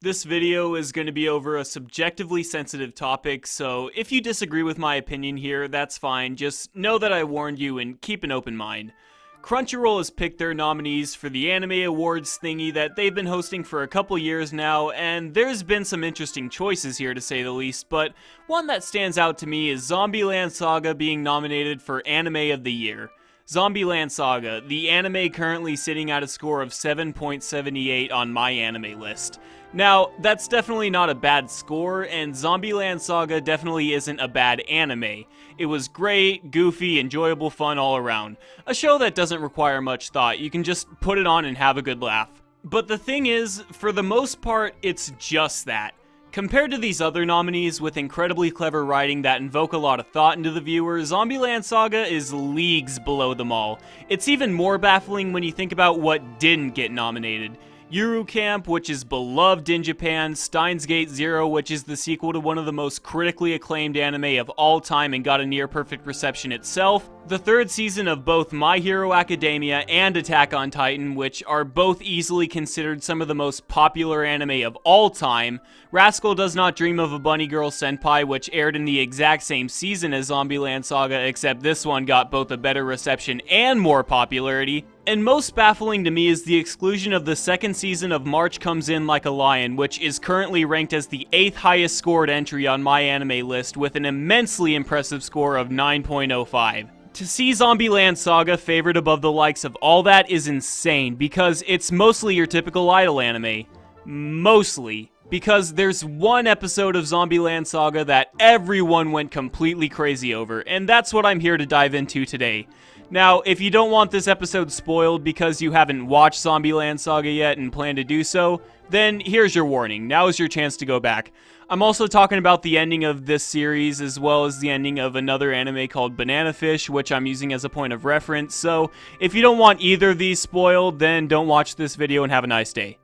This video is going to be over a subjectively sensitive topic, so if you disagree with my opinion here, that's fine. Just know that I warned you and keep an open mind. Crunchyroll has picked their nominees for the Anime Awards thingy that they've been hosting for a couple years now, and there's been some interesting choices here to say the least, but one that stands out to me is Zombie Land Saga being nominated for Anime of the Year. Zombie Land Saga, the anime currently sitting at a score of 7.78 on my anime list. Now, that's definitely not a bad score, and Zombie Land Saga definitely isn't a bad anime. It was great, goofy, enjoyable fun all around. A show that doesn't require much thought, you can just put it on and have a good laugh. But the thing is, for the most part, it's just that. Compared to these other nominees with incredibly clever writing that invoke a lot of thought into the viewer, Zombie Land Saga is leagues below them all. It's even more baffling when you think about what didn't get nominated. Yuru Camp, which is beloved in Japan, Steins Gate Zero, which is the sequel to one of the most critically acclaimed anime of all time and got a near-perfect reception itself, the third season of both My Hero Academia and Attack on Titan, which are both easily considered some of the most popular anime of all time, Rascal Does Not Dream of a Bunny Girl Senpai, which aired in the exact same season as Zombie Land Saga, except this one got both a better reception and more popularity. And most baffling to me is the exclusion of the second season of March Comes In Like a Lion, which is currently ranked as the 8th highest scored entry on my anime list with an immensely impressive score of 9.05. To see Zombie Land Saga favored above the likes of all that is insane, because it's mostly your typical idol anime. Mostly. Because there's one episode of Zombie Land Saga that everyone went completely crazy over, and that's what I'm here to dive into today. Now, if you don't want this episode spoiled because you haven't watched Zombie Land Saga yet and plan to do so, then here's your warning. Now is your chance to go back. I'm also talking about the ending of this series as well as the ending of another anime called Banana Fish, which I'm using as a point of reference, so if you don't want either of these spoiled, then don't watch this video and have a nice day.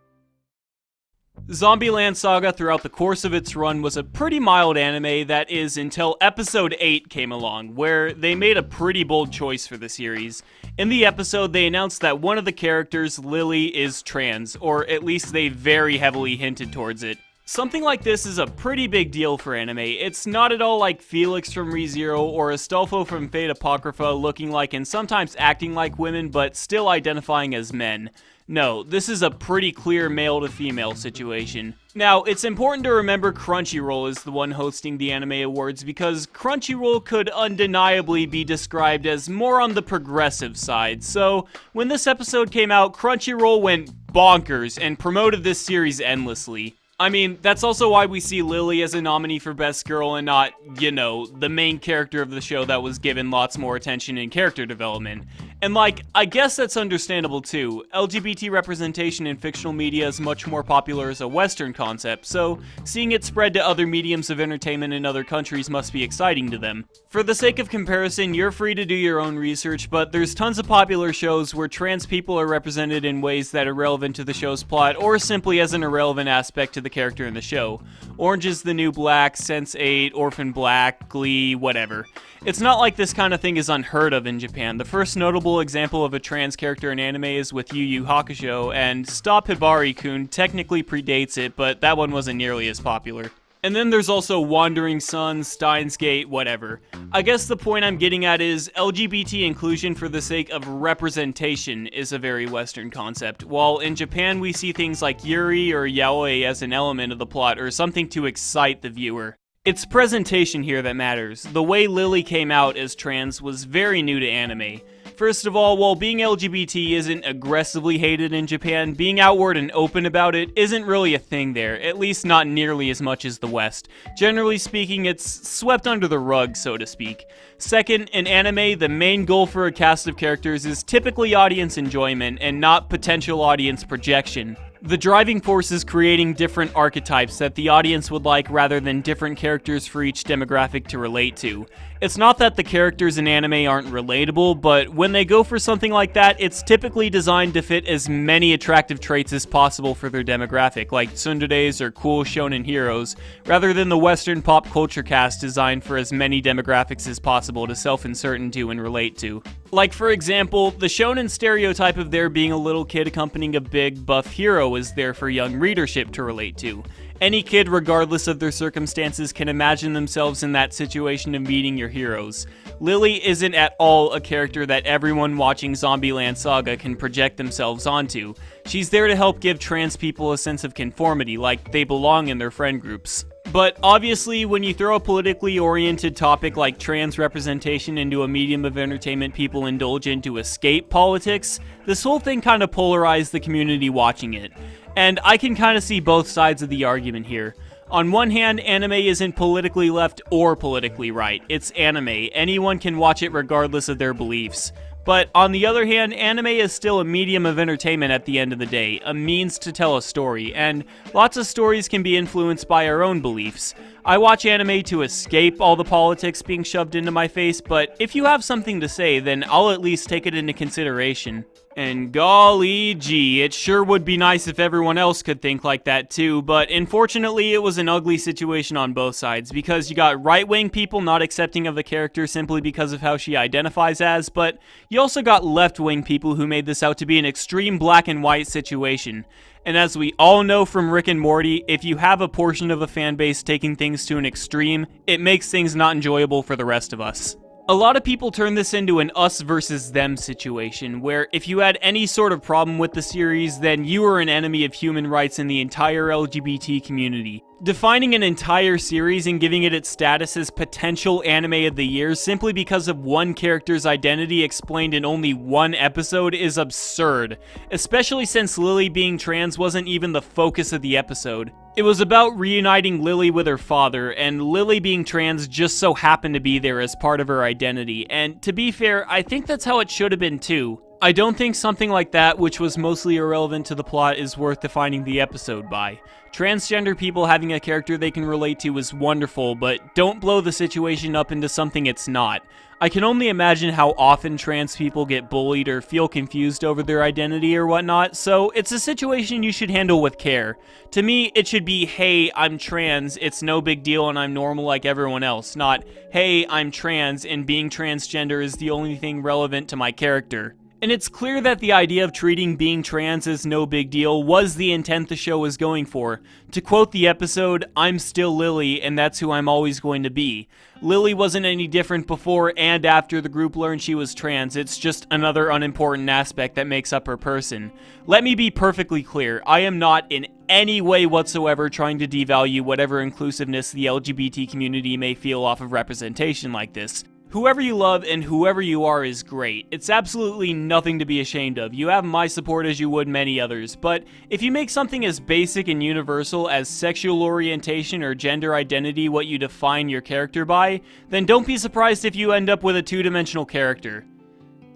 Zombie Land Saga throughout the course of its run was a pretty mild anime, that is, until episode 8 came along, where they made a pretty bold choice for the series. In the episode, they announced that one of the characters, Lily, is trans, or at least they very heavily hinted towards it. Something like this is a pretty big deal for anime. It's not at all like Felix from ReZero or Astolfo from Fate Apocrypha looking like and sometimes acting like women, but still identifying as men. No, this is a pretty clear male to female situation. Now, it's important to remember Crunchyroll is the one hosting the Anime Awards because Crunchyroll could undeniably be described as more on the progressive side, so when this episode came out, Crunchyroll went bonkers and promoted this series endlessly. I mean, that's also why we see Lily as a nominee for Best Girl and not, you know, the main character of the show that was given lots more attention in character development. And like, I guess that's understandable too. LGBT representation in fictional media is much more popular as a Western concept, so seeing it spread to other mediums of entertainment in other countries must be exciting to them. For the sake of comparison, you're free to do your own research, but there's tons of popular shows where trans people are represented in ways that are relevant to the show's plot, or simply as an irrelevant aspect to the character in the show. Orange is the New Black, Sense8, Orphan Black, Glee, whatever. It's not like this kind of thing is unheard of in Japan. The first notable example of a trans character in anime is with Yu Yu Hakusho, and Stop Hibari-kun technically predates it, but that one wasn't nearly as popular. And then there's also Wandering Sun, Steins Gate, whatever. I guess the point I'm getting at is LGBT inclusion for the sake of representation is a very Western concept, while in Japan we see things like Yuri or yaoi as an element of the plot or something to excite the viewer. It's presentation here that matters. The way Lily came out as trans was very new to anime. First of all, while being LGBT isn't aggressively hated in Japan, being outward and open about it isn't really a thing there, at least not nearly as much as the West. Generally speaking, it's swept under the rug, so to speak. Second, in anime, the main goal for a cast of characters is typically audience enjoyment and not potential audience projection. The driving force is creating different archetypes that the audience would like rather than different characters for each demographic to relate to. It's not that the characters in anime aren't relatable, but when they go for something like that, it's typically designed to fit as many attractive traits as possible for their demographic, like tsunderes or cool shonen heroes, rather than the Western pop culture cast designed for as many demographics as possible to self-insert into and relate to. Like, for example, the shonen stereotype of there being a little kid accompanying a big, buff hero is there for young readership to relate to. Any kid, regardless of their circumstances, can imagine themselves in that situation of meeting your heroes. Lily isn't at all a character that everyone watching Zombie Land Saga can project themselves onto. She's there to help give trans people a sense of conformity, like they belong in their friend groups. But obviously, when you throw a politically oriented topic like trans representation into a medium of entertainment people indulge in to escape politics, this whole thing kind of polarized the community watching it. And I can kind of see both sides of the argument here. On one hand, anime isn't politically left or politically right. It's anime. Anyone can watch it regardless of their beliefs. But on the other hand, anime is still a medium of entertainment at the end of the day, a means to tell a story, and lots of stories can be influenced by our own beliefs. I watch anime to escape all the politics being shoved into my face, but if you have something to say, then I'll at least take it into consideration. And golly gee, it sure would be nice if everyone else could think like that too, but unfortunately it was an ugly situation on both sides, because you got right-wing people not accepting of the character simply because of how she identifies as, but you also got left-wing people who made this out to be an extreme black and white situation. And as we all know from Rick and Morty, if you have a portion of a fan base taking things to an extreme, it makes things not enjoyable for the rest of us. A lot of people turn this into an us versus them situation, where if you had any sort of problem with the series, then you were an enemy of human rights in the entire LGBT community. Defining an entire series and giving it its status as potential anime of the year simply because of one character's identity explained in only one episode is absurd, especially since Lily being trans wasn't even the focus of the episode. It was about reuniting Lily with her father, and Lily being trans just so happened to be there as part of her identity, and to be fair, I think that's how it should have been too. I don't think something like that, which was mostly irrelevant to the plot, is worth defining the episode by. Transgender people having a character they can relate to is wonderful, but don't blow the situation up into something it's not. I can only imagine how often trans people get bullied or feel confused over their identity or whatnot, so it's a situation you should handle with care. To me, it should be, hey, I'm trans, it's no big deal and I'm normal like everyone else, not, hey, I'm trans and being transgender is the only thing relevant to my character. And it's clear that the idea of treating being trans as no big deal was the intent the show was going for. To quote the episode, "I'm still Lily, and that's who I'm always going to be." Lily wasn't any different before and after the group learned she was trans, it's just another unimportant aspect that makes up her person. Let me be perfectly clear, I am not in any way whatsoever trying to devalue whatever inclusiveness the LGBT community may feel off of representation like this. Whoever you love and whoever you are is great. It's absolutely nothing to be ashamed of. You have my support as you would many others, but if you make something as basic and universal as sexual orientation or gender identity what you define your character by, then don't be surprised if you end up with a two-dimensional character.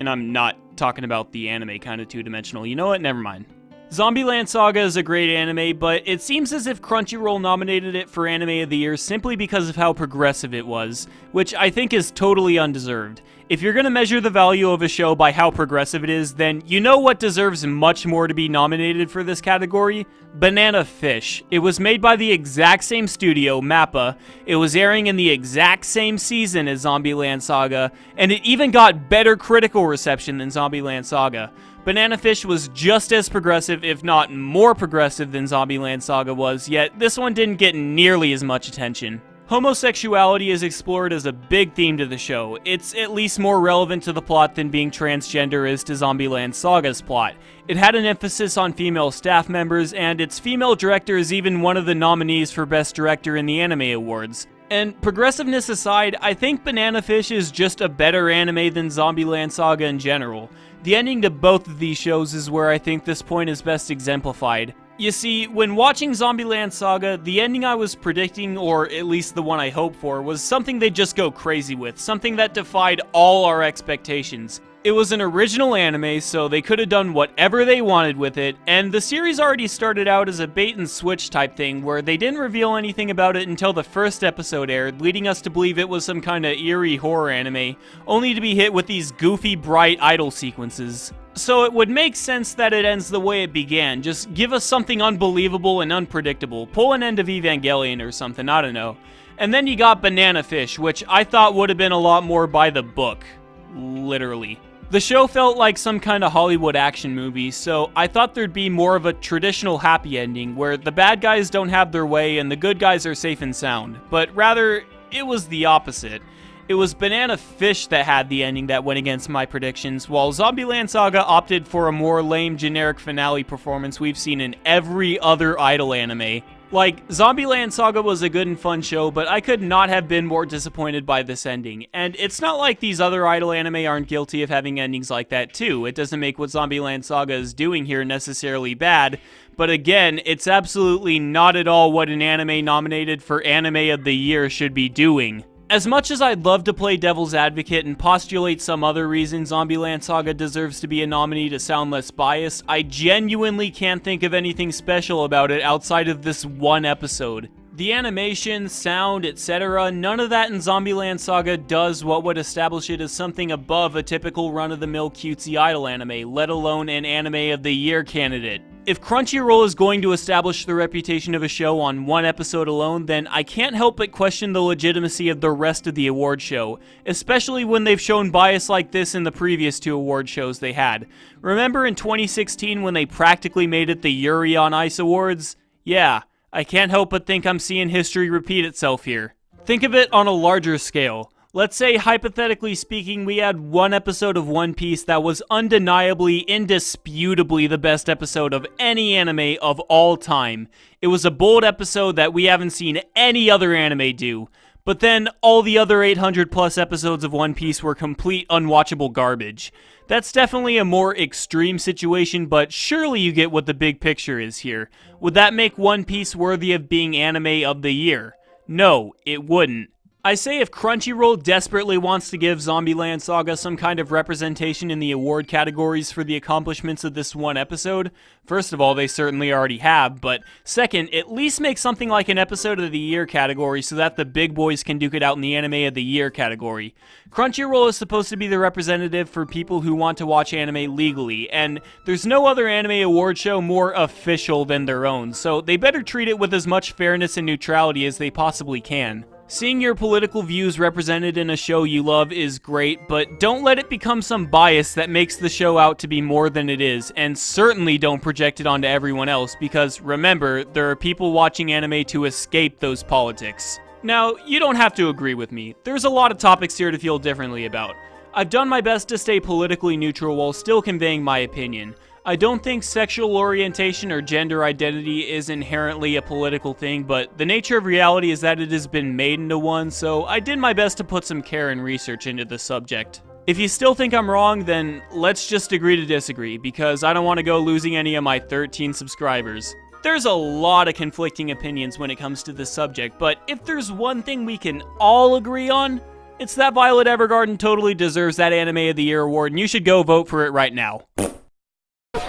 And I'm not talking about the anime kind of two-dimensional. You know what? Never mind. Zombie Land Saga is a great anime, but it seems as if Crunchyroll nominated it for Anime of the Year simply because of how progressive it was, which I think is totally undeserved. If you're gonna measure the value of a show by how progressive it is, then you know what deserves much more to be nominated for this category? Banana Fish. It was made by the exact same studio, MAPPA, it was airing in the exact same season as Zombie Land Saga, and it even got better critical reception than Zombie Land Saga. Banana Fish was just as progressive, if not more progressive than Zombie Land Saga was, yet this one didn't get nearly as much attention. Homosexuality is explored as a big theme to the show. It's at least more relevant to the plot than being transgender is to Zombie Land Saga's plot. It had an emphasis on female staff members, and its female director is even one of the nominees for Best Director in the Anime Awards. And progressiveness aside, I think Banana Fish is just a better anime than Zombie Land Saga in general. The ending to both of these shows is where I think this point is best exemplified. You see, when watching Zombie Land Saga, the ending I was predicting, or at least the one I hoped for, was something they'd just go crazy with, something that defied all our expectations. It was an original anime, so they could have done whatever they wanted with it, and the series already started out as a bait and switch type thing where they didn't reveal anything about it until the first episode aired, leading us to believe it was some kind of eerie horror anime, only to be hit with these goofy, bright idol sequences. So it would make sense that it ends the way it began. Just give us something unbelievable and unpredictable. Pull an end of Evangelion or something, I don't know. And then you got Banana Fish, which I thought would have been a lot more by the book. Literally. The show felt like some kind of Hollywood action movie, so I thought there'd be more of a traditional happy ending, where the bad guys don't have their way and the good guys are safe and sound. But rather, it was the opposite. It was Banana Fish that had the ending that went against my predictions, while Zombie Land Saga opted for a more lame generic finale performance we've seen in every other idol anime. Like, Zombie Land Saga was a good and fun show, but I could not have been more disappointed by this ending. And it's not like these other idol anime aren't guilty of having endings like that too. It doesn't make what Zombie Land Saga is doing here necessarily bad, but again, it's absolutely not at all what an anime nominated for Anime of the Year should be doing. As much as I'd love to play devil's advocate and postulate some other reason Zombie Land Saga deserves to be a nominee to sound less biased, I genuinely can't think of anything special about it outside of this one episode. The animation, sound, etc., none of that in Zombie Land Saga does what would establish it as something above a typical run-of-the-mill cutesy idol anime, let alone an Anime of the Year candidate. If Crunchyroll is going to establish the reputation of a show on one episode alone, then I can't help but question the legitimacy of the rest of the award show, especially when they've shown bias like this in the previous two award shows they had. Remember in 2016 when they practically made it the Yuri on Ice Awards? Yeah, I can't help but think I'm seeing history repeat itself here. Think of it on a larger scale. Let's say, hypothetically speaking, we had one episode of One Piece that was undeniably, indisputably the best episode of any anime of all time. It was a bold episode that we haven't seen any other anime do. But then, all the other 800 plus episodes of One Piece were complete unwatchable garbage. That's definitely a more extreme situation, but surely you get what the big picture is here. Would that make One Piece worthy of being Anime of the Year? No, it wouldn't. I say if Crunchyroll desperately wants to give Zombie Land Saga some kind of representation in the award categories for the accomplishments of this one episode, first of all, they certainly already have, but second, at least make something like an Episode of the Year category so that the big boys can duke it out in the Anime of the Year category. Crunchyroll is supposed to be the representative for people who want to watch anime legally, and there's no other anime award show more official than their own, so they better treat it with as much fairness and neutrality as they possibly can. Seeing your political views represented in a show you love is great, but don't let it become some bias that makes the show out to be more than it is, and certainly don't project it onto everyone else, because remember, there are people watching anime to escape those politics. Now, you don't have to agree with me. There's a lot of topics here to feel differently about. I've done my best to stay politically neutral while still conveying my opinion. I don't think sexual orientation or gender identity is inherently a political thing, but the nature of reality is that it has been made into one, so I did my best to put some care and research into the subject. If you still think I'm wrong, then let's just agree to disagree, because I don't want to go losing any of my 13 subscribers. There's a lot of conflicting opinions when it comes to this subject, but if there's one thing we can all agree on, it's that Violet Evergarden totally deserves that Anime of the Year award, and you should go vote for it right now.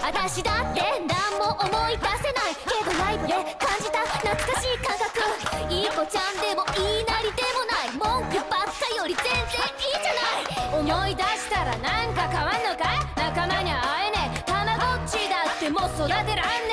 私だって何も思い出せないけどライブで感じた懐かしい感覚いい子ちゃんでもいいなりでもない文句ばっかより全然いいじゃない思い出したらなんか変わんのか仲間に会えねえたまごっちだってもう育てらんね